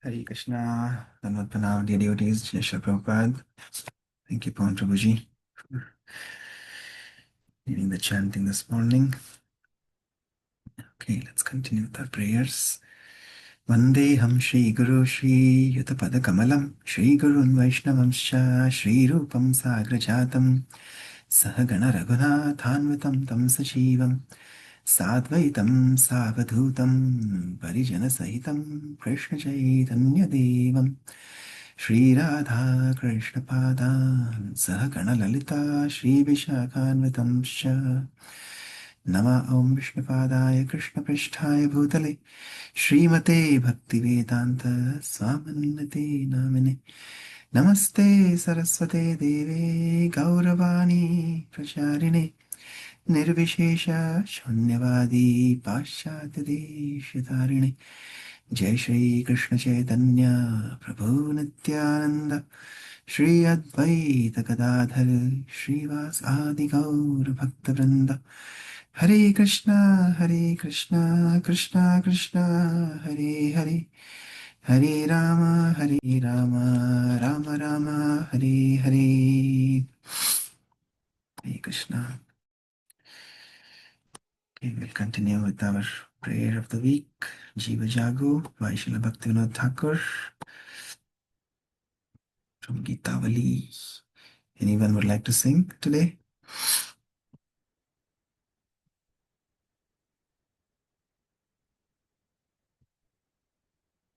Hare Krishna, Dhanvat Pranam, dear devotees, Jai Shri Prabhupada. Thank you, Pawan Prabhuji, for leading the chanting this morning. Okay, let's continue with our prayers. Vandeham Shri Guru Shri Yutapada Kamalam Shri Gurun Vaishnavamscha Shri Rupam Sagrajatam Sahagana Raghunathanvitam Tam Sachivam Sadvaitam Savadhutam Parijana Sahitam Krishna Chaitanya Devam Shri Radha Krishna Padan Sahagana Lalita Shri Vishakhanvitam Sha Nama Om Vishnupadaya Krishna Prishtaya Bhutale Shrimate Bhaktivedanta Swaminate Namine Namaste Saraswate Deve Gauravani Pracharine Nirvishesha Shunyavadi Paschatya Deshatarine Jai Shri Krishna Chaitanya Prabhu Nityananda Shri Advaita Gadadhar Shrivas Adi Gaur Bhakta Vrinda Hare Krishna Krishna Krishna Hare Hare Hare Rama Rama Rama Hare Hare Hare Krishna. Okay, we'll continue with our prayer of the week. Jiva Jago by Srila Bhaktivinoda Thakur from Gitavali. Anyone would like to sing today?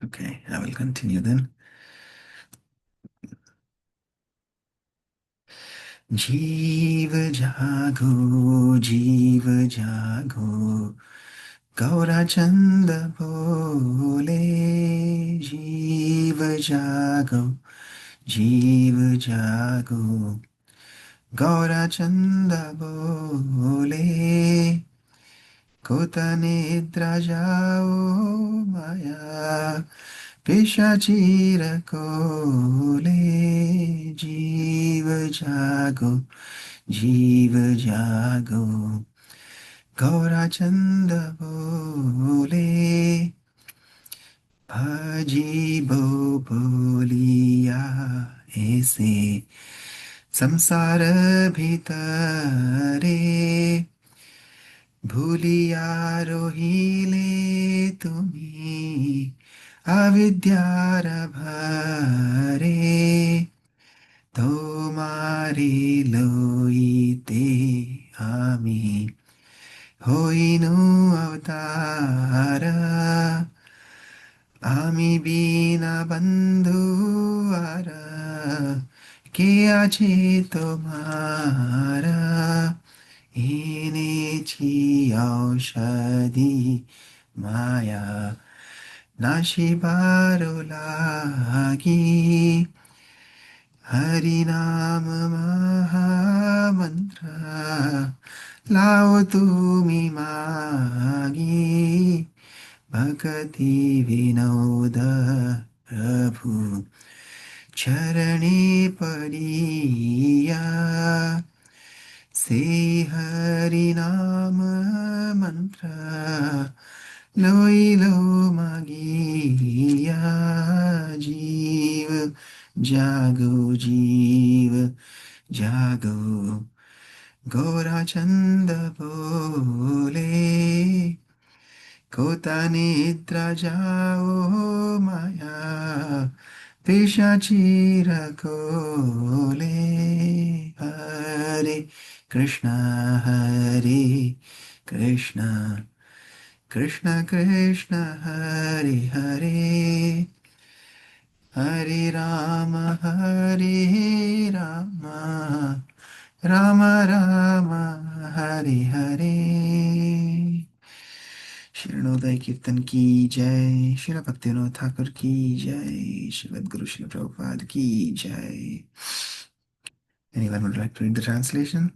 Okay, I will continue then. जीव जागो गौरा चंद बोले जीव जागो गौरा चंद बोले कोता निद्रा जाओ माया पिशाचीर कोले जीव जागो गौरा चंद बोले भजी बोलिया ऐसे संसार भीतरे भूलिया रोहिले तुम्ही अविद्यार भरे তোমারি লইতে আমি হইনু অবতার আমি বিনা বন্ধু আর কে আছে তোমার এনেছি ঔষধি মায়া নাশিবার লাগি हरि नाम महामंत्र लाओ तुमी मागी भक्ति विनोद प्रभु चरणे पड़िया से हरि नाम मंत्र लोई लो मागिया जीव जागो गौरा चंद बोले कोता निद्रा जाओ माया पिशाचीर कोले हरे कृष्णा कृष्ण कृष्ण हरे हरे हरे राम राम राम हरे हरे शरणोदय कीर्तन की जय श्री भक्तिविनोद ठाकुर की जय श्रीमद् गुरु श्री प्रभुपाद की जय Anyone would like to read the translation?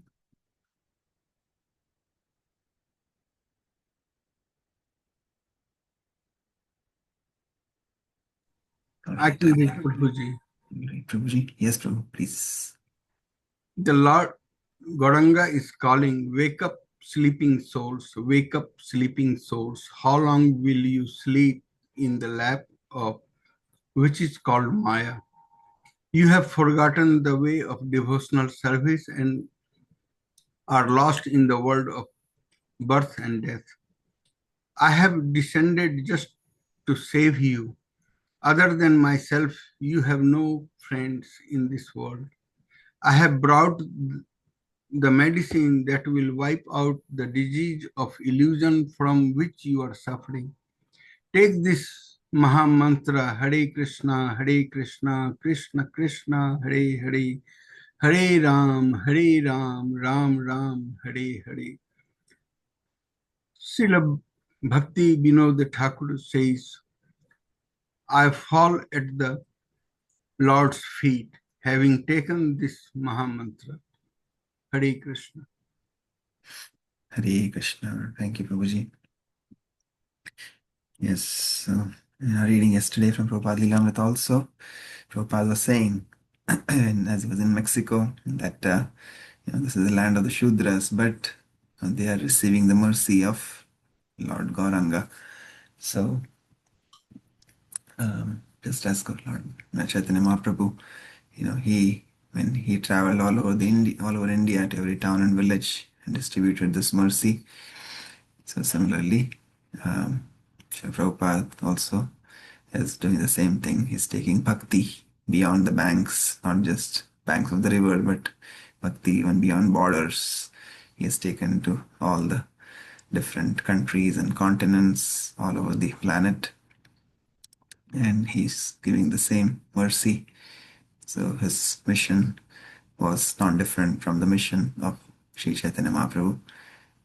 I can read, Prabhuji. Prabhuji? Yes, Prabhu, please. The Lord Gauranga is calling, wake up, sleeping souls, wake up, sleeping souls. How long will you sleep in the lap of which is called Maya. You have forgotten the way of devotional service and are lost in the world of birth and death. I have descended just to save you. Other than myself, you have no friends in this world. I have brought the medicine that will wipe out the disease of illusion from which you are suffering. Take this Maha Mantra, Hare Krishna, Krishna Krishna, Hare, Hare Ram, Ram Ram, Hare Hare. Srila Bhakti Vinod Thakur says, I fall at the Lord's feet, having taken this Maha Mantra. Hare Krishna. Hare Krishna. Thank you, Prabhuji. Yes, so in our reading yesterday from Prabhupada Lilamrita also, Prabhupada was saying, and as he was in Mexico, that this is the land of the Shudras, but they are receiving the mercy of Lord Gauranga. So, just as Lord Chaitanya Mahaprabhu, when he traveled all over all over India to every town and village and distributed this mercy. So similarly, Srila Prabhupada also is doing the same thing. He's taking bhakti beyond the banks, not just banks of the river, but bhakti even beyond borders. He has taken to all the different countries and continents all over the planet, and he's giving the same mercy. So his mission was not different from the mission of Sri Chaitanya Mahaprabhu,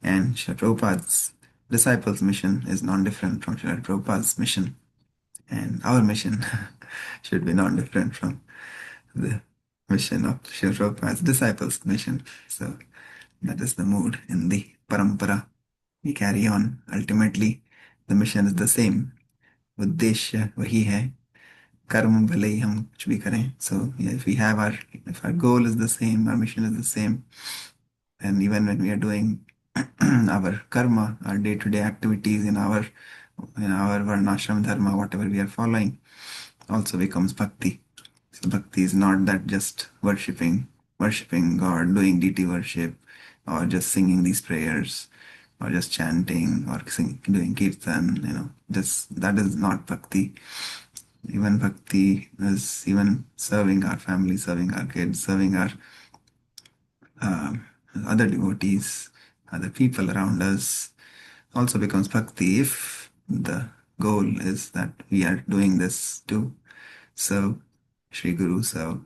and Srila Prabhupada's disciples' mission is not different from Srila Prabhupada's mission, and our mission should be not different from the mission of Srila Prabhupada's disciples' mission. So that is the mood in the parampara. We carry on. Ultimately, the mission is the same. उद्देश्य वही है, कर्म भले ही हम कुछ भी करें. So if our goal is the same, our mission is the same, and even when we are doing our karma, our day-to-day activities in our varnashram dharma, whatever we are following, also becomes bhakti. So bhakti is not that just worshipping God, doing deity worship, or just singing these prayers, or just chanting, or doing kirtan. That is not bhakti. Even bhakti is even serving our family, serving our kids, serving our other devotees, other people around us, also becomes bhakti if the goal is that we are doing this to serve Sri Guru, serve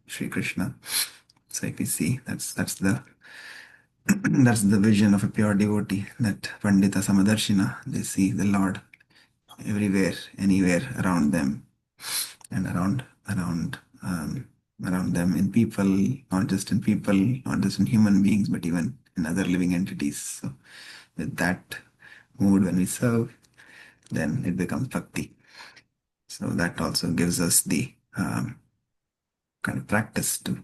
Sri Krishna. So if we see, that's the that's the vision of a pure devotee, that Pandita Samadarshina, they see the Lord everywhere, anywhere around them, and around them in people, not just in people, not just in human beings, but even in other living entities. So with that mood, when we serve, then it becomes bhakti. So that also gives us the kind of practice to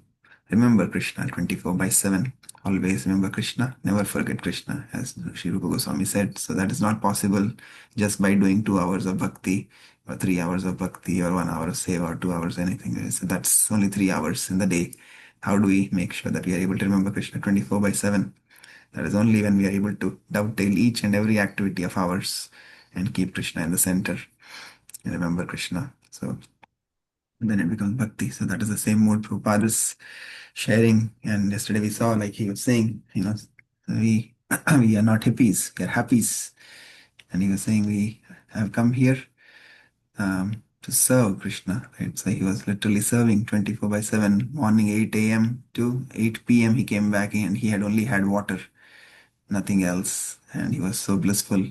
remember Krishna 24/7. Always remember Krishna, never forget Krishna, as Sri Rupa Goswami said. So that is not possible just by doing 2 hours of bhakti, or 3 hours of bhakti, or 1 hour of seva, or 2 hours, anything. So that's only 3 hours in the day. How do we make sure that we are able to remember Krishna 24/7? That is only when we are able to dovetail each and every activity of ours and keep Krishna in the center and remember Krishna. So then it becomes bhakti. So that is the same mood Prabhupada is sharing. And yesterday we saw, like he was saying, we we are not hippies, we are happies. And he was saying we have come here to serve Krishna. Right? So he was literally serving 24/7, morning 8 a.m. to 8 p.m. He came back and he had only had water, nothing else. And he was so blissful.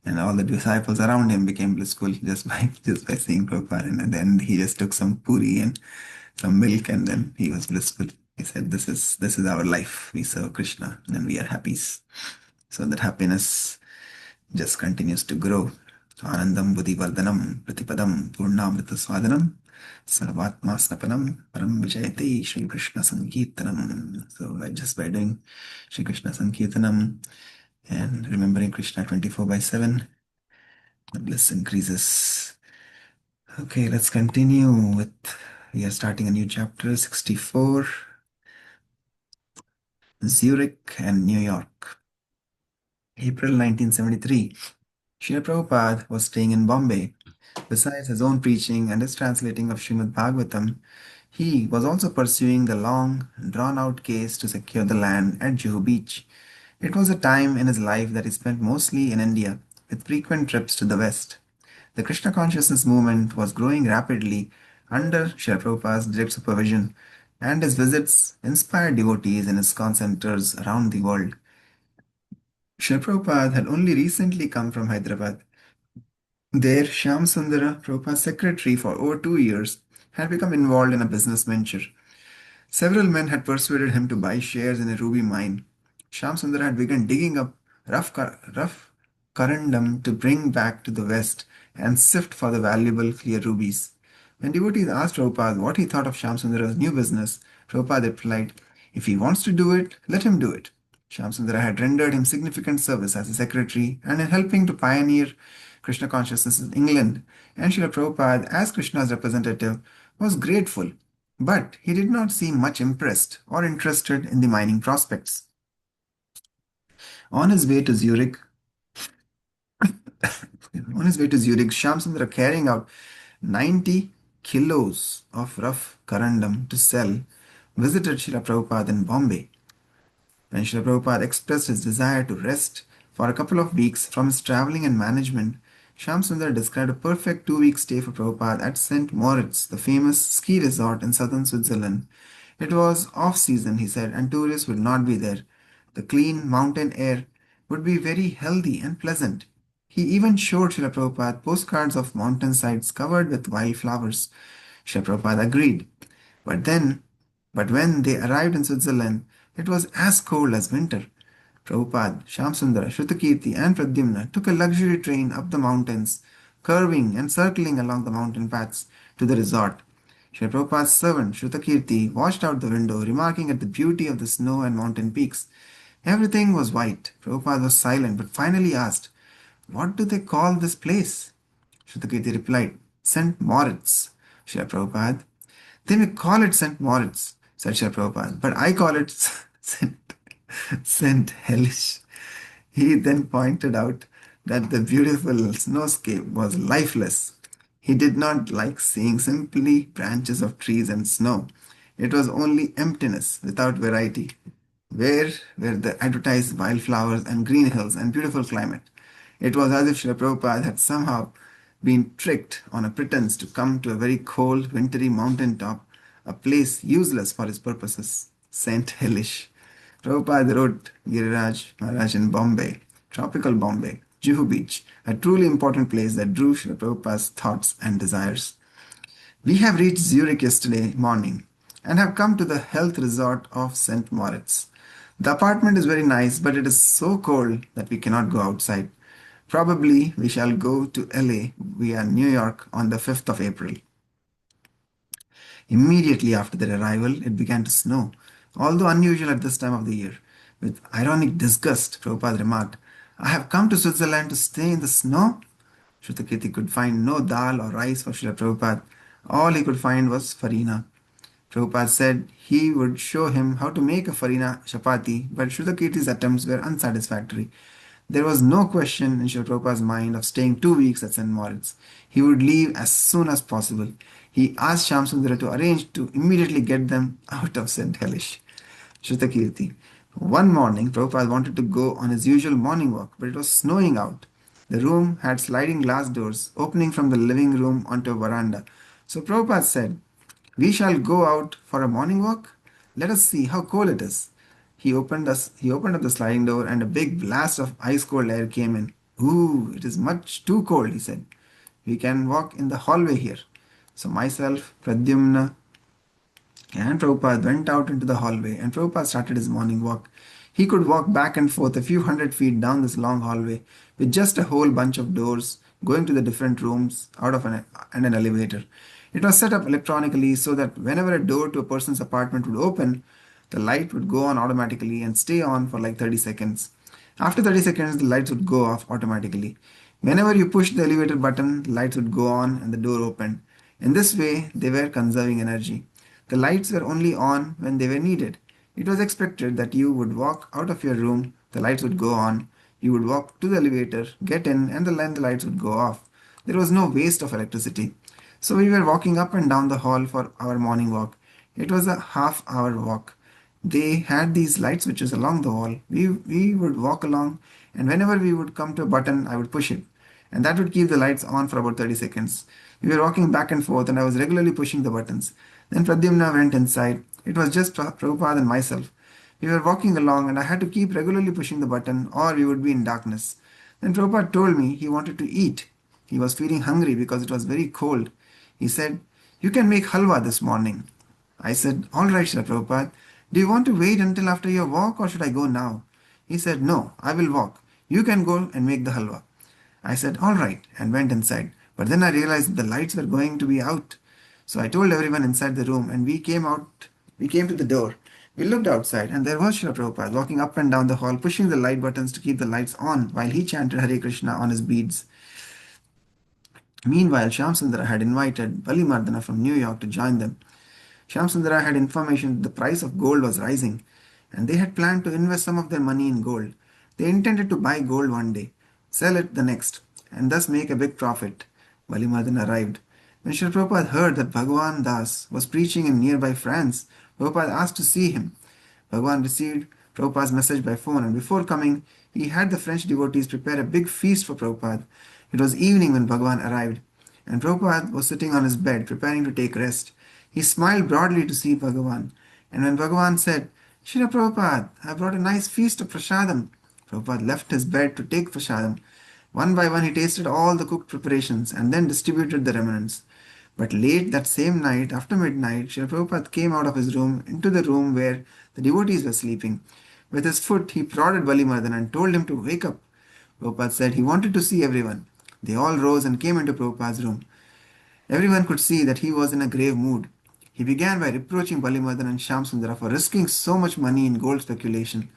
And all the disciples around him became blissful just by seeing Prabhupada. And then he just took some puri and some milk, and then he was blissful. He said, "This is our life. We serve Krishna, and we are happy." So that happiness just continues to grow. Anandam buddhi vardhanam pratipadam purnamrita swadanam sarvatma snapanam param vijayate Shri Krishna Sankirtanam. So just by doing Shri Krishna Sankirtanam and remembering Krishna 24/7, the bliss increases. Okay, let's continue with. We are starting a new chapter 64, Zurich and New York. April 1973. Srila Prabhupada was staying in Bombay. Besides his own preaching and his translating of Srimad Bhagavatam, he was also pursuing the long, drawn out case to secure the land at Juhu Beach. It was a time in his life that he spent mostly in India, with frequent trips to the West. The Krishna consciousness movement was growing rapidly under Srila Prabhupada's direct supervision, and his visits inspired devotees in ISKCON centers around the world. Srila Prabhupada had only recently come from Hyderabad. There, Shyam Sundara, Prabhupada's secretary for over 2 years, had become involved in a business venture. Several men had persuaded him to buy shares in a ruby mine. Shyam Sundar had begun digging up rough corundum to bring back to the west and sift for the valuable clear rubies. When devotees asked Prabhupada what he thought of Shyam Sundar's new business, Prabhupada replied, "If he wants to do it, let him do it." Shyam Sundara had rendered him significant service as a secretary and in helping to pioneer Krishna consciousness in England, and Srila Prabhupada, as Krishna's representative, was grateful, but he did not seem much impressed or interested in the mining prospects. On his way to Zurich, Shamsundara, carrying out 90 kilos of rough corundum to sell, visited Srila Prabhupada in Bombay. When Srila Prabhupada expressed his desire to rest for a couple of weeks from his traveling and management, Shamsundar described a perfect 2 week stay for Prabhupada at St. Moritz, the famous ski resort in southern Switzerland. It was off season, he said, and tourists would not be there. The clean mountain air would be very healthy and pleasant. He even showed Srila Prabhupada postcards of mountainsides covered with wildflowers. Srila Prabhupada agreed. But then, but when they arrived in Switzerland, it was as cold as winter. Prabhupada, Shamsundara, Shrutakirti, and Pradyumna took a luxury train up the mountains, curving and circling along the mountain paths to the resort. Sri Prabhupada's servant, Shrutakirti, watched out the window, remarking at the beauty of the snow and mountain peaks. Everything was white. Prabhupada was silent, but finally asked, "What do they call this place?" Shrutakirti replied, "St. Moritz." Srila Prabhupada, "They may call it St. Moritz," said Srila Prabhupada, "but I call it St. Hellish." He then pointed out that the beautiful snowscape was lifeless. He did not like seeing simply branches of trees and snow. It was only emptiness without variety. Where were the advertised wildflowers and green hills and beautiful climate? It was as if Srila Prabhupada had somehow been tricked on a pretense to come to a very cold, wintry mountain top, a place useless for his purposes. Saint Hellish. Prabhupada wrote Giriraj Maharaj in Bombay, tropical Bombay, Juhu Beach, a truly important place that drew Srila Prabhupada's thoughts and desires. We have reached Zurich yesterday morning and have come to the health resort of St. Moritz. The apartment is very nice, but it is so cold that we cannot go outside. Probably we shall go to LA via New York on the 5th of April. Immediately after their arrival, it began to snow, although unusual at this time of the year. With ironic disgust, Prabhupada remarked, "I have come to Switzerland to stay in the snow?" Shrutakirti could find no dal or rice for Srila Prabhupada. All he could find was farina. Prabhupada said he would show him how to make a farina chapati, but Shrutakirti's attempts were unsatisfactory. There was no question in Srila Prabhupada's mind of staying 2 weeks at St. Moritz. He would leave as soon as possible. He asked Shamsundara to arrange to immediately get them out of St. Hellish. Shrutakirti. One morning, Prabhupada wanted to go on his usual morning walk, but it was snowing out. The room had sliding glass doors opening from the living room onto a veranda. So Prabhupada said, "We shall go out for a morning walk. Let us see how cold it is." He opened up the sliding door and a big blast of ice cold air came in. "Ooh, it is much too cold," he said. "We can walk in the hallway here." So myself, Pradyumna, and Prabhupada went out into the hallway and Prabhupada started his morning walk. He could walk back and forth a few hundred feet down this long hallway with just a whole bunch of doors going to the different rooms out of an elevator. It was set up electronically so that whenever a door to a person's apartment would open, the light would go on automatically and stay on for like 30 seconds. After 30 seconds, the lights would go off automatically. Whenever you pushed the elevator button, the lights would go on and the door opened. In this way, they were conserving energy. The lights were only on when they were needed. It was expected that you would walk out of your room, the lights would go on, you would walk to the elevator, get in, and then the lights would go off. There was no waste of electricity. So we were walking up and down the hall for our morning walk. It was a half-hour walk. They had these light switches along the wall. We would walk along, and whenever we would come to a button, I would push it. And that would keep the lights on for about 30 seconds. We were walking back and forth, and I was regularly pushing the buttons. Then Pradyumna went inside. It was just Prabhupada and myself. We were walking along, and I had to keep regularly pushing the button, or we would be in darkness. Then Prabhupada told me he wanted to eat. He was feeling hungry because it was very cold. He said, "You can make halwa this morning." I said, "All right, Srila Prabhupada. Do you want to wait until after your walk or should I go now?" He said, "No, I will walk. You can go and make the halwa." I said, "All right," and went inside. But then I realized that the lights were going to be out. So I told everyone inside the room and we came out. We came to the door. We looked outside and there was Srila Prabhupada walking up and down the hall, pushing the light buttons to keep the lights on while he chanted Hare Krishna on his beads. Meanwhile, Shyamsundara had invited Balimardana from New York to join them. Shyamsundara had information that the price of gold was rising, and they had planned to invest some of their money in gold. They intended to buy gold one day, sell it the next, and thus make a big profit. Balimardana arrived. When Srila Prabhupada heard that Bhagavan Das was preaching in nearby France, Prabhupada asked to see him. Bhagavan received Prabhupada's message by phone, and before coming, he had the French devotees prepare a big feast for Prabhupada. It was evening when Bhagavan arrived, and Prabhupada was sitting on his bed preparing to take rest. He smiled broadly to see Bhagavan, and when Bhagavan said, "Srila Prabhupada, I brought a nice feast of prasadam," Prabhupada left his bed to take prasadam. One by one, he tasted all the cooked preparations and then distributed the remnants. But late that same night, after midnight, Srila Prabhupada came out of his room into the room where the devotees were sleeping. With his foot, he prodded Balimardana and told him to wake up. Prabhupada said he wanted to see everyone. They all rose and came into Prabhupada's room. Everyone could see that he was in a grave mood. He began by reproaching Balimardana and Shyamsundara for risking so much money in gold speculation.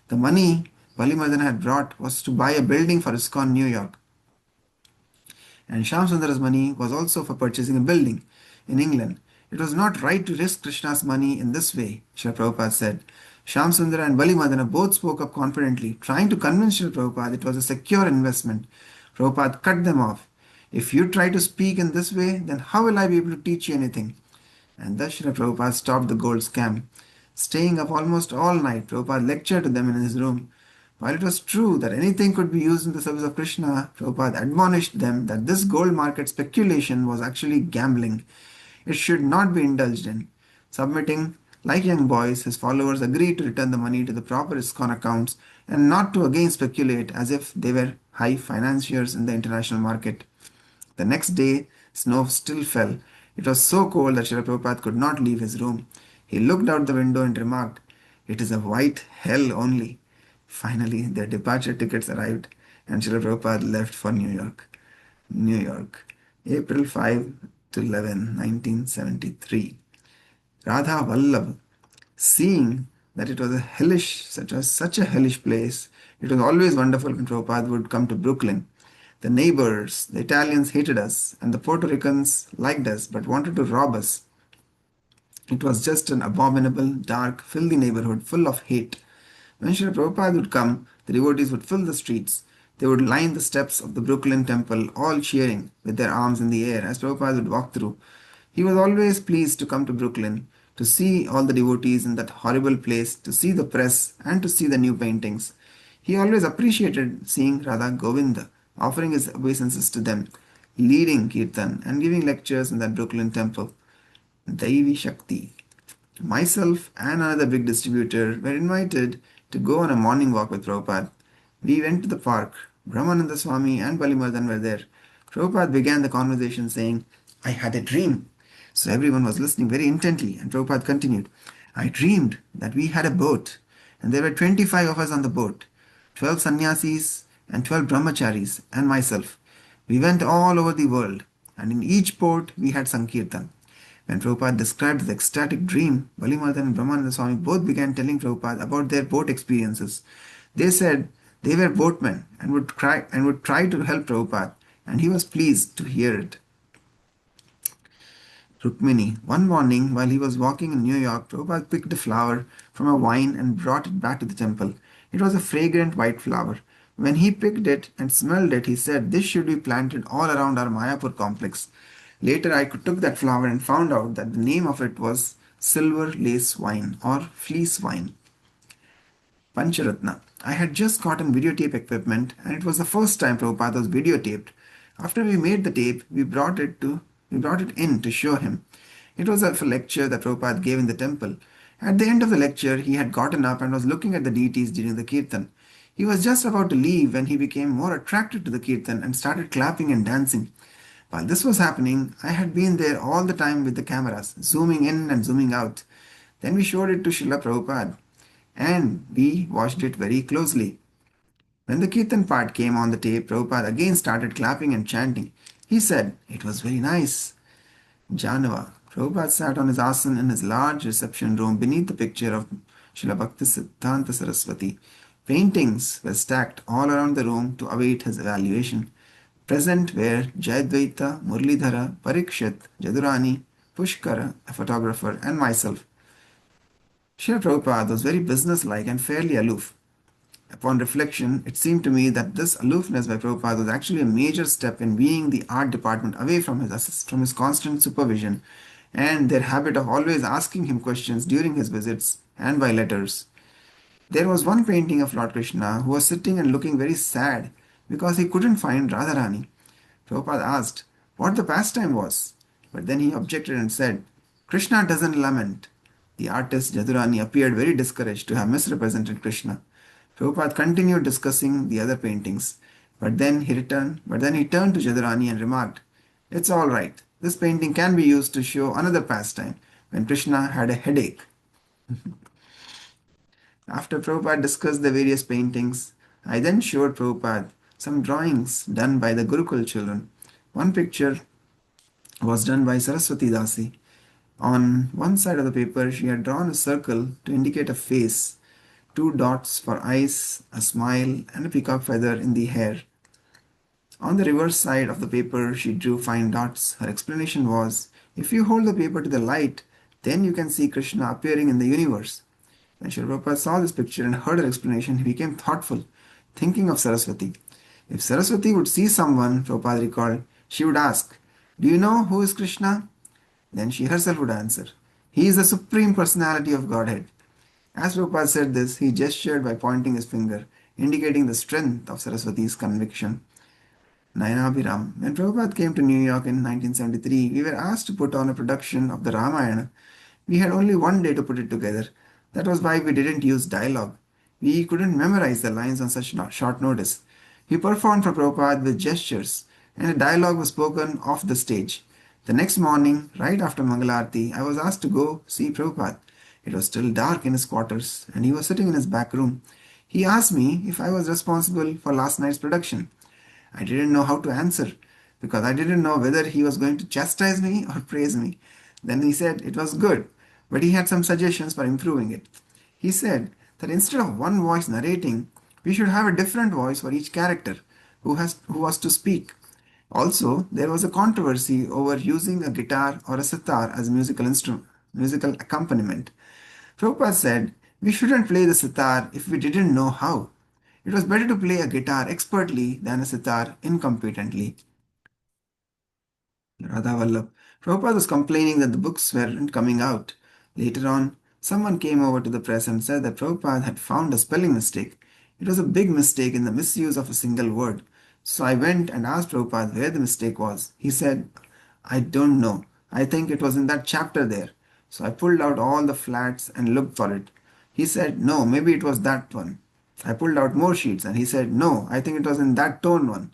The money Balimardana had brought was to buy a building for ISKCON New York. And Shyamsundara's money was also for purchasing a building in England. It was not right to risk Krishna's money in this way, Srila Prabhupada said. Shyamsundara and Balimardana both spoke up confidently, trying to convince Srila Prabhupada it was a secure investment. Prabhupada cut them off. "If you try to speak in this way, then how will I be able to teach you anything?" And thus Srila Prabhupada stopped the gold scam. Staying up almost all night, Prabhupada lectured to them in his room. While it was true that anything could be used in the service of Krishna, Prabhupada admonished them that this gold market speculation was actually gambling. It should not be indulged in. Submitting, like young boys, his followers agreed to return the money to the proper ISKCON accounts and not to again speculate as if they were high financiers in the international market. The next day, snow still fell. It was so cold that Srila Prabhupada could not leave his room. He looked out the window and remarked, "It is a white hell only." Finally, their departure tickets arrived and Srila Prabhupada left for New York. New York, April 5 to 11, 1973. Radha Vallabh, seeing that it was such a hellish place, it was always wonderful when Prabhupada would come to Brooklyn. The neighbors, the Italians hated us, and the Puerto Ricans liked us but wanted to rob us. It was just an abominable, dark, filthy neighborhood full of hate. When Srila Prabhupada would come, the devotees would fill the streets. They would line the steps of the Brooklyn temple, all cheering, with their arms in the air as Prabhupada would walk through. He was always pleased to come to Brooklyn, to see all the devotees in that horrible place, to see the press, and to see the new paintings. He always appreciated seeing Radha Govinda, offering his obeisances to them, leading kirtan, and giving lectures in that Brooklyn temple. Daivi Shakti. Myself and another big distributor were invited to go on a morning walk with Prabhupada. We went to the park. Brahmananda Swami and Balimardhan were there. Prabhupada began the conversation saying, "I had a dream." So everyone was listening very intently, and Prabhupada continued, "I dreamed that we had a boat, and there were 25 of us on the boat, 12 sannyasis and 12 brahmacharis, and myself. We went all over the world, and in each port we had Sankirtan." When Prabhupada described the ecstatic dream, Balimardhan and Brahmananda Swami both began telling Prabhupada about their boat experiences. They said they were boatmen and would try to help Prabhupada, and he was pleased to hear it. Rukmini. One morning, while he was walking in New York, Prabhupada picked a flower from a vine and brought it back to the temple. It was a fragrant white flower. When he picked it and smelled it, he said, "This should be planted all around our Mayapur complex." Later, I took that flower and found out that the name of it was silver lace wine or fleece wine. Pancharatna. I had just gotten videotape equipment and it was the first time Prabhupada was videotaped. After we made the tape, we brought it in to show him. It was a lecture that Prabhupada gave in the temple. At the end of the lecture, he had gotten up and was looking at the deities during the kirtan. He was just about to leave when he became more attracted to the kirtan and started clapping and dancing. While this was happening, I had been there all the time with the cameras, zooming in and zooming out. Then we showed it to Srila Prabhupada and we watched it very closely. When the Kirtan part came on the tape, Prabhupada again started clapping and chanting. He said, "It was very nice." Janava. Prabhupada sat on his asan in his large reception room beneath the picture of Srila Bhakti Siddhanta Saraswati. Paintings were stacked all around the room to await his evaluation. Present were Jayadvaita, Murlidhara, Parikshit, Jadurani, Pushkara, a photographer, and myself. Srila Prabhupada was very businesslike and fairly aloof. Upon reflection, it seemed to me that this aloofness by Prabhupada was actually a major step in weaning the art department away from from his constant supervision and their habit of always asking him questions during his visits and by letters. There was one painting of Lord Krishna who was sitting and looking very sad because he couldn't find Radharani. Prabhupada asked what the pastime was, but then he objected and said, "Krishna doesn't lament." The artist Jadurani appeared very discouraged to have misrepresented Krishna. Prabhupada continued discussing the other paintings, but then he turned to Jadurani and remarked, "It's all right. This painting can be used to show another pastime when Krishna had a headache." After Prabhupada discussed the various paintings, I then showed Prabhupada some drawings done by the Gurukul children. One picture was done by Saraswati Dasi. On one side of the paper, she had drawn a circle to indicate a face, two dots for eyes, a smile, and a peacock feather in the hair. On the reverse side of the paper, she drew fine dots. Her explanation was, if you hold the paper to the light, then you can see Krishna appearing in the universe. When Srila Prabhupada saw this picture and heard her explanation, he became thoughtful, thinking of Saraswati. If Saraswati would see someone, Prabhupada recalled, she would ask, "Do you know who is Krishna?" Then she herself would answer, "He is the Supreme Personality of Godhead." As Prabhupada said this, he gestured by pointing his finger, indicating the strength of Saraswati's conviction. Nayanabhiram. When Prabhupada came to New York in 1973, we were asked to put on a production of the Ramayana. We had only one day to put it together. That was why we didn't use dialogue. We couldn't memorize the lines on such short notice. We performed for Prabhupada with gestures, and a dialogue was spoken off the stage. The next morning, right after Mangalarti, I was asked to go see Prabhupada. It was still dark in his quarters, and he was sitting in his back room. He asked me if I was responsible for last night's production. I didn't know how to answer because I didn't know whether he was going to chastise me or praise me. Then he said it was good, but he had some suggestions for improving it. He said that instead of one voice narrating, we should have a different voice for each character who was to speak. Also, there was a controversy over using a guitar or a sitar as a musical accompaniment. Prabhupada said we shouldn't play the sitar if we didn't know how. It was better to play a guitar expertly than a sitar incompetently. Radha Vallabh. Prabhupada was complaining that the books weren't coming out. Later on, someone came over to the press and said that Prabhupada had found a spelling mistake. It was a big mistake in the misuse of a single word. So I went and asked Prabhupada where the mistake was. He said, "I don't know. I think it was in that chapter there." So I pulled out all the flats and looked for it. He said, "No, maybe it was that one." I pulled out more sheets and he said, "No, I think it was in that tone one."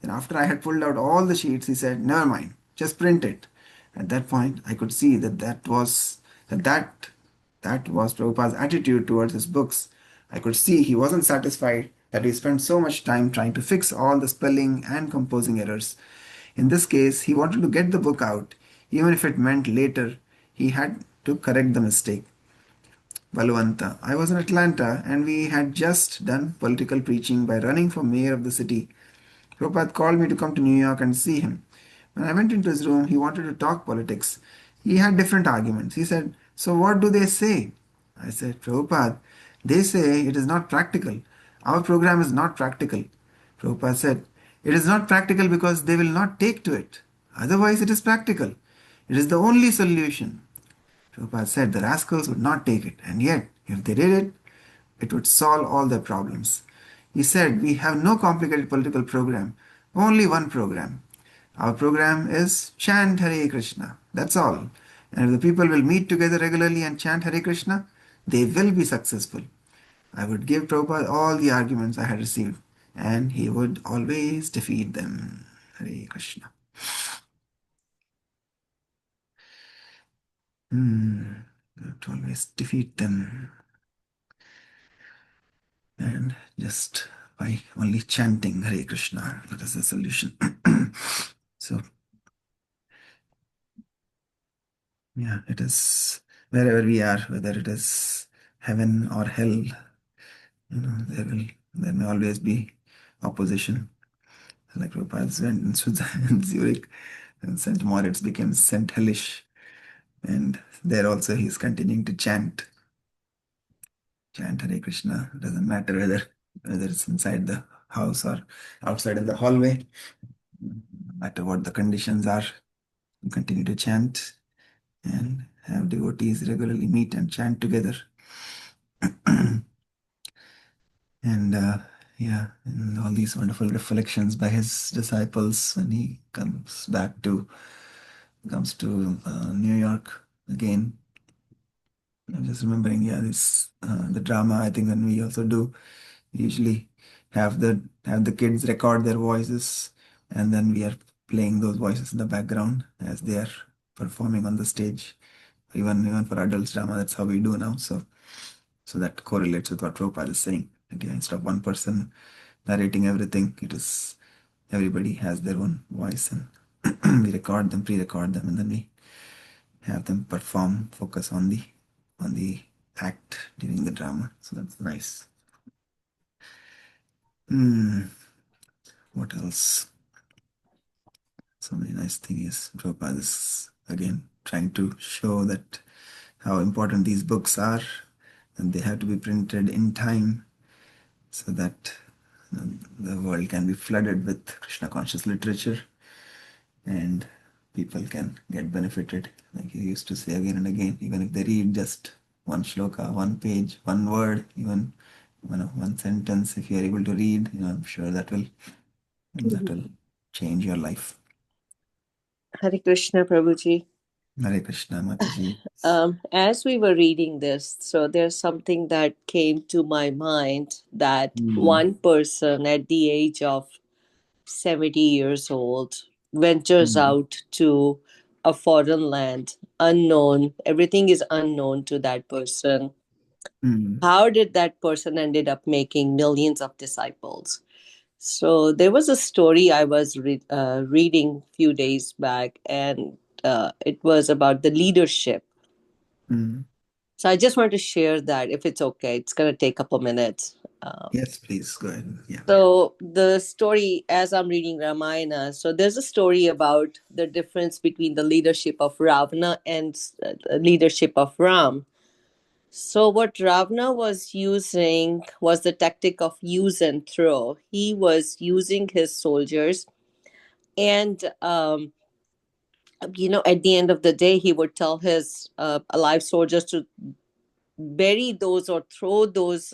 Then after I had pulled out all the sheets, he said, "Never mind, just print it." At that point, I could see that was Prabhupada's attitude towards his books. I could see he wasn't satisfied that we spent so much time trying to fix all the spelling and composing errors. In this case, he wanted to get the book out, even if it meant later he had to correct the mistake. Balwanta. I was in Atlanta and we had just done political preaching by running for mayor of the city. Prabhupada called me to come to New York and see him. When I went into his room, he wanted to talk politics. He had different arguments. He said, "So what do they say?" I said, "Prabhupada, they say it is not practical. Our program is not practical." Prabhupada said, "It is not practical because they will not take to it. Otherwise, it is practical. It is the only solution." Prabhupada said the rascals would not take it, and yet, if they did it, it would solve all their problems. He said, "We have no complicated political program, only one program. Our program is chant Hare Krishna. That's all. And if the people will meet together regularly and chant Hare Krishna, they will be successful." I would give Prabhupada all the arguments I had received, and he would always defeat them. Hare Krishna. He would always defeat them. And just by only chanting Hare Krishna, that is the solution. So, yeah, it is wherever we are, whether it is heaven or hell, there may always be opposition. Like Prabhupada went in Switzerland, Zurich, and St. Moritz became St. Hellish. And there also he's continuing to chant Hare Krishna. It doesn't matter whether it's inside the house or outside in the hallway. No matter what the conditions are, you continue to chant and have devotees regularly meet and chant together. And yeah, and all these wonderful reflections by his disciples when he comes to New York again. I'm just remembering, yeah, this the drama. I think when we also do, we usually have the kids record their voices, and then we are playing those voices in the background as they are performing on the stage. Even for adults drama, that's how we do now. So that correlates with what Prabhupada is saying. Again, instead of one person narrating everything, it is everybody has their own voice, and we record them, pre-record them, and then we have them perform, focus on the act during the drama. So that's nice. What else? So many nice things. Prabhupada is again trying to show that how important these books are, and they have to be printed in time so that the world can be flooded with Krishna conscious literature and people can get benefited. Like he used to say again and again, even if they read just one shloka, one page, one word, even one sentence, if you are able to read, I'm sure that will change your life. Hare Krishna, Prabhuji. Hare Krishna, Mataji. As we were reading this, so there's something that came to my mind that one person at the age of 70 years old ventures out to a foreign land, unknown, everything is unknown to that person. How did that person ended up making millions of disciples? So there was a story I was reading a few days back, and it was about the leadership. So I just wanted to share that if it's okay. It's going to take a couple minutes. Yes, please go ahead. Yeah. So the story, as I'm reading Ramayana, so there's a story about the difference between the leadership of Ravana and the leadership of Ram. So what Ravana was using was the tactic of use and throw. He was using his soldiers, and at the end of the day, he would tell his alive soldiers to bury those or throw those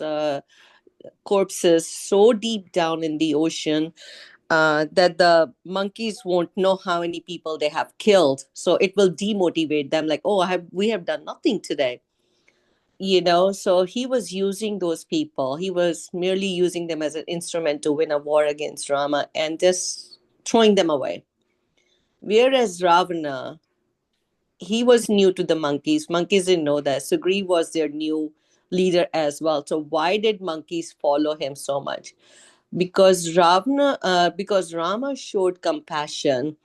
corpses so deep down in the ocean that the monkeys won't know how many people they have killed. So it will demotivate them, like, oh, we have done nothing today. So he was using those people. He was merely using them as an instrument to win a war against Rama and just throwing them away. Whereas Ravana, he was new to the monkeys. Monkeys didn't know that. Sugriv was their new leader as well. So why did monkeys follow him so much? Because Rama showed compassion.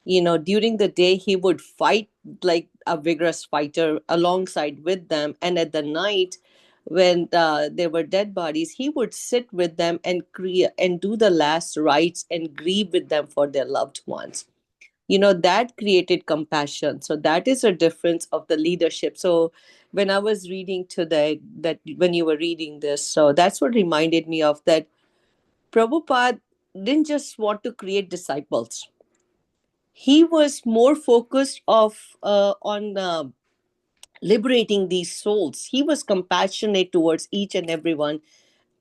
During the day he would fight like a vigorous fighter alongside with them, and at the night when there were dead bodies, he would sit with them and do the last rites and grieve with them for their loved ones. that created compassion. So that is a difference of the leadership. So when I was reading today, that when you were reading this, so that's what reminded me of that. Prabhupada didn't just want to create disciples. He was more focused on liberating these souls. He was compassionate towards each and everyone.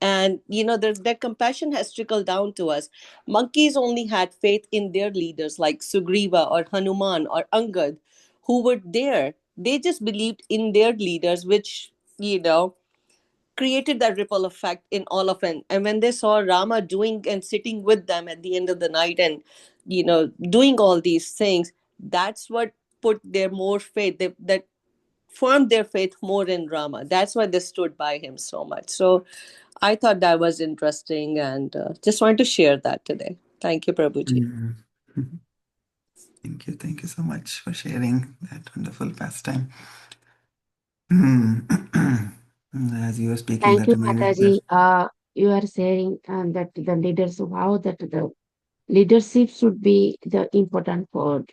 And that compassion has trickled down to us. Monkeys only had faith in their leaders like Sugriva or Hanuman or Angad, who were there. They just believed in their leaders, which created that ripple effect in all of them. And when they saw Rama doing and sitting with them at the end of the night and doing all these things, that's what put their more faith, that formed their faith more in Rama. That's why they stood by him so much. So I thought that was interesting, and just wanted to share that today. Thank you, Prabhuji. Mm. Thank you so much for sharing that wonderful pastime. As you were speaking, Thank that you, reminded Mataji. that. You are saying that the leaders, how that the leadership should be the important for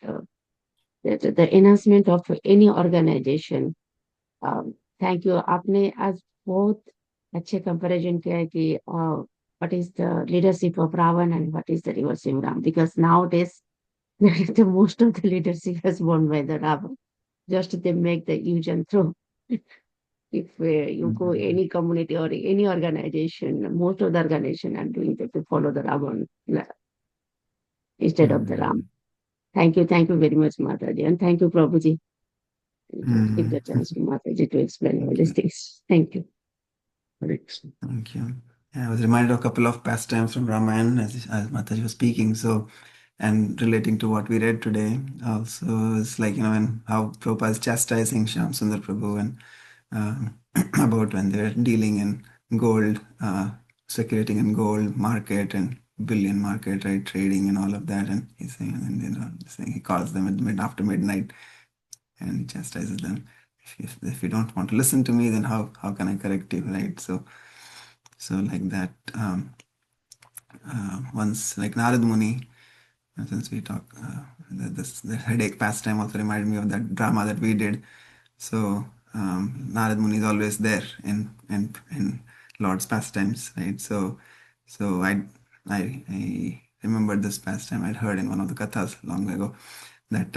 the enhancement of any organization. Thank you. आपने आज बहुत अच्छे comparison किया है कि what is the leadership of Ravan and what is the leadership of Ram, because nowadays the most of the leadership has won by the Ravan. Just they make the use and throw. If you go any community or any organization, most of the organization are doing that to follow the Ravan instead of the Ram. Thank you very much, Mataji, and thank you, Prabhuji. Give the chance to Mataji to explain all these things. Thank you. Thank you. Yeah, I was reminded of a couple of pastimes from Ramayana as Mataji was speaking. So, and relating to what we read today, also it's like when how Prabhupada is chastising Shyam Sundar Prabhu and about when they're dealing in gold, speculating in gold market and bullion market, right, trading and all of that, and he's saying, and saying he calls them after midnight and chastises them. If you don't want to listen to me, then how can I correct you, right? So like that. Once like Narad Muni, since we talk, the headache pastime also reminded me of that drama that we did. So Narad Muni is always there in Lord's pastimes, right? So I remembered this pastime I'd heard in one of the kathas long ago, that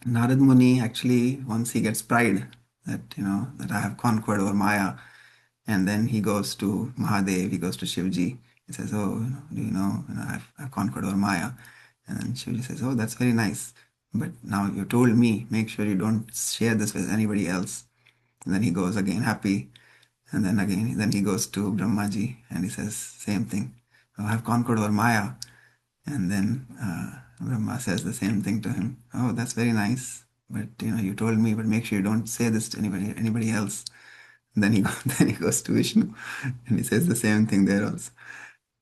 Narad Muni actually, once he gets pride that that I have conquered over Maya, and then he goes to Mahadev, he goes to Shivji. He says, "Oh, do you know, I've conquered over Maya." And then Shivji says, "Oh, that's very nice. But now you told me, make sure you don't share this with anybody else." And then he goes again happy. And then he goes to Brahmaji and he says, same thing. "Oh, I've conquered over Maya." And then Brahma says the same thing to him. "Oh, that's very nice. But you told me, but make sure you don't say this to anybody else." Then then he goes to Vishnu and he says the same thing there also.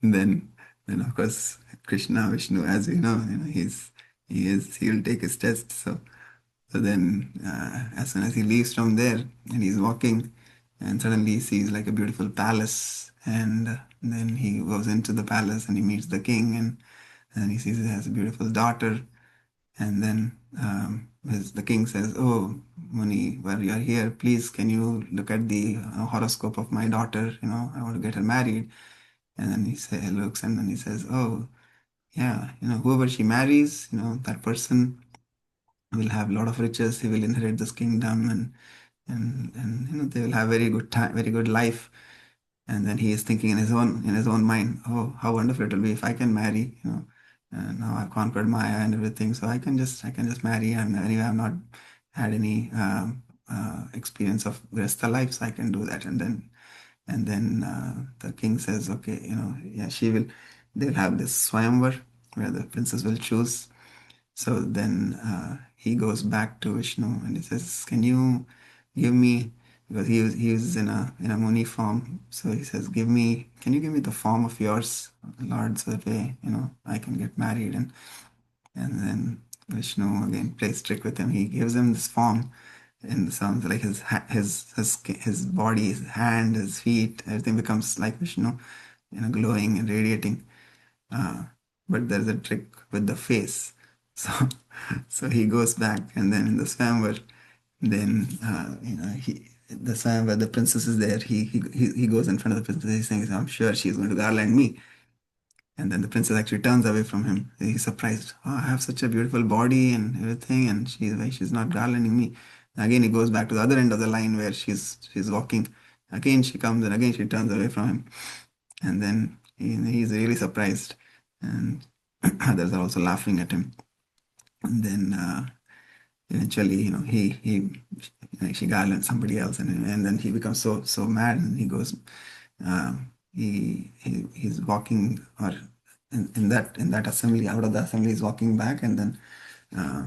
And then of course Vishnu, as we know, he'll take his test. So then as soon as he leaves from there and he's walking, and suddenly he sees like a beautiful palace, and then he goes into the palace and he meets the king, and he sees he has a beautiful daughter. And then the king says, "Oh, Muni, while you are here, please can you look at the horoscope of my daughter? I want to get her married." And then looks, and then he says, "Oh, yeah, whoever she marries, that person will have a lot of riches. He will inherit this kingdom, and they will have very good time, very good life." And then he is thinking in his own mind, "Oh, how wonderful it will be if I can marry, and now I've conquered Maya and everything, so I can just marry. And anyway, I've not had any experience of Grihastha life, so I can do that." And then the king says, "Okay, yeah, they'll have this swayamvar where the princess will choose." So then he goes back to Vishnu and he says, "Can you give me," because he is in a Muni form. So he says, "Can you give me the form of yours, Lord, so that way, I can get married?" And then Vishnu again plays trick with him. He gives him this form, and sounds like his body, his hand, his feet, everything becomes like Vishnu, glowing and radiating. But there's a trick with the face. So, so he goes back, and then in the Swamvar, then the Swamvar, the princess is there. He goes in front of the princess. He's saying, "I'm sure she's going to garland me." And then the princess actually turns away from him. He's surprised. Oh, I have such a beautiful body and everything, and she's not garlanding me. Again, he goes back to the other end of the line where she's walking. Again, she comes, and again she turns away from him. And then he's really surprised, and others are also laughing at him. And then eventually, she garlands somebody else, and then he becomes so mad, and he goes, he's walking, or in that assembly, out of the assembly, he's walking back, and then uh,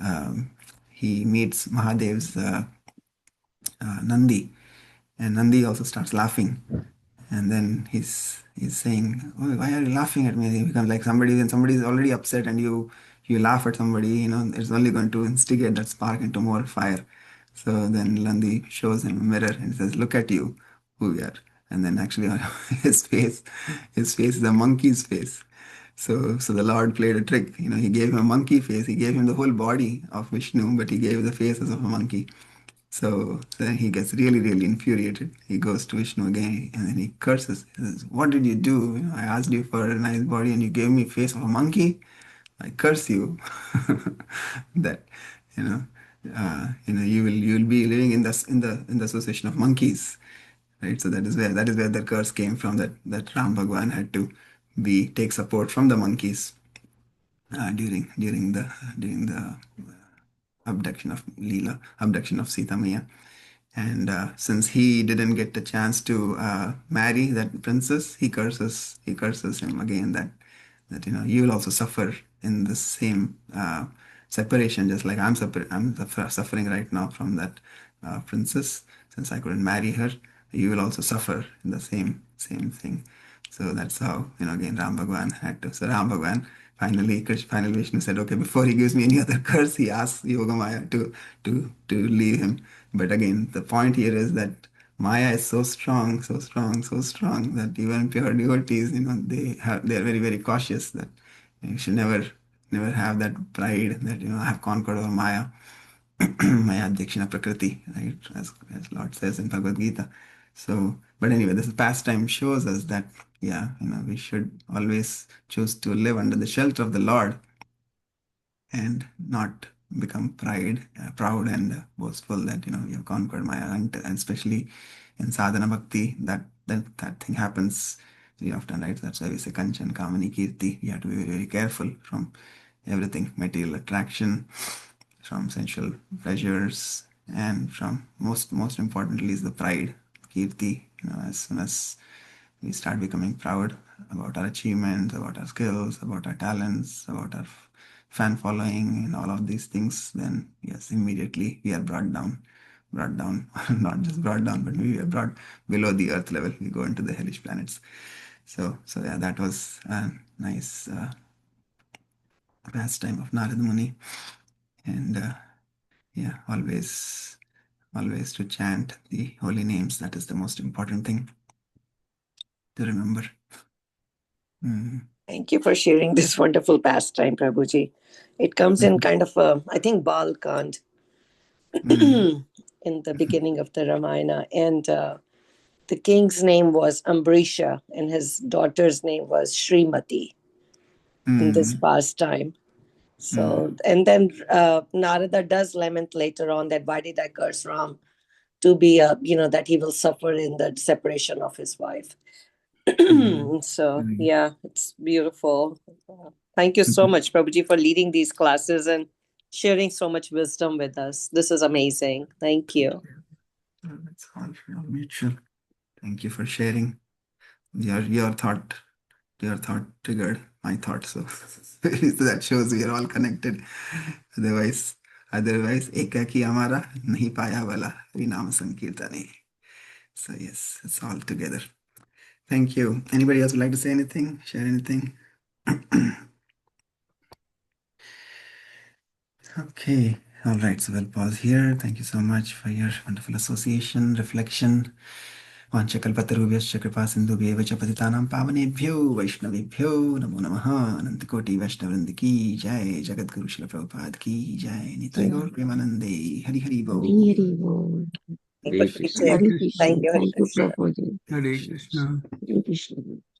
um, he meets Mahadev's Nandi, and Nandi also starts laughing. And then he's saying, "Oh, why are you laughing at me?" He becomes like when somebody is already upset and you laugh at somebody, it's only going to instigate that spark into more fire. So then Nandi shows him a mirror and says, "Look at you, who you are." And then actually his face, his face is a monkey's face. So the Lord played a trick. He gave him a monkey face. He gave him the whole body of Vishnu, but he gave the faces of a monkey. So then he gets really, really infuriated. He goes to Vishnu again and then he curses. He says, "What did you do? I asked you for a nice body and you gave me face of a monkey. I curse you." That you know, you'll be living in the association of monkeys, right? So that is where the curse came from. That Ram Bhagwan had to be take support from the monkeys during the abduction of Sita Maya. And since he didn't get the chance to marry that princess, he curses him again, that you will also suffer in the same separation, just like I'm suffering right now from that princess. Since I couldn't marry her, you will also suffer in the same thing. So that's how, again, Ram Bhagwan had to. So Ram Bhagwan finally Vishnu said, "Okay, before he gives me any other curse," he asks Yogamaya to leave him. But again, the point here is that Maya is so strong, so strong, so strong that even pure devotees, they're very, very cautious that you should never have that pride that I have conquered over Maya. Maya Adhyakshina Prakriti, right? As Lord says in Bhagavad Gita. So, but anyway, this pastime shows us that, yeah, we should always choose to live under the shelter of the Lord and not become proud and boastful that you have conquered Maya, and especially in sadhana bhakti, that thing happens very often, right? That's why we say Kanchan, Kamani, Kirti. We have to be very, very careful from everything, material attraction, from sensual pleasures, and from most importantly is the pride, Kirti. As soon as we start becoming proud about our achievements, about our skills, about our talents, about our fan following, and all of these things, then yes, immediately we are brought down, not just brought down, but we are brought below the earth level. We go into the hellish planets. So yeah, that was a nice pastime of Narada Muni, and yeah, always to chant the holy names. That is the most important thing to remember. Thank you for sharing this wonderful pastime, Prabhuji. It comes in kind of a, I think, Bal Kand in the beginning of the Ramayana. And the king's name was Ambrisha, and his daughter's name was Srimati in this pastime. So, and then Narada does lament later on that why did I curse Ram to be, that he will suffer in the separation of his wife. So, yeah, it's beautiful. Thank you so much, Prabhuji, for leading these classes and sharing so much wisdom with us. This is amazing. Thank you. It's all mutual. Thank you for sharing. Your thought triggered my thought, so that shows we are all connected. Otherwise, ekaki amara nahi paya wala vinam sankirtane. So yes, it's all together. Thank you. Anybody else would like to say anything? Share anything? Okay. All right. So we'll pause here. Thank you so much for your wonderful association, reflection वाञ्छकल्पतरुभ्यश्च कृपा सिन्धुभ्येव च पतितानां पावनेभ्यो वैष्णवेभ्यो नमो नमः। अनंत कोटि वैष्णववृंद की जय। जगद्गुरु श्रील प्रभुपाद की जय। निताई गौर प्रेमानंदे। हरि हरि Hari बोल। Hari Bol. But Hare Hare Krishna, Thank you, Krishna. Prabhuji. Hare Krishna. Hare Krishna.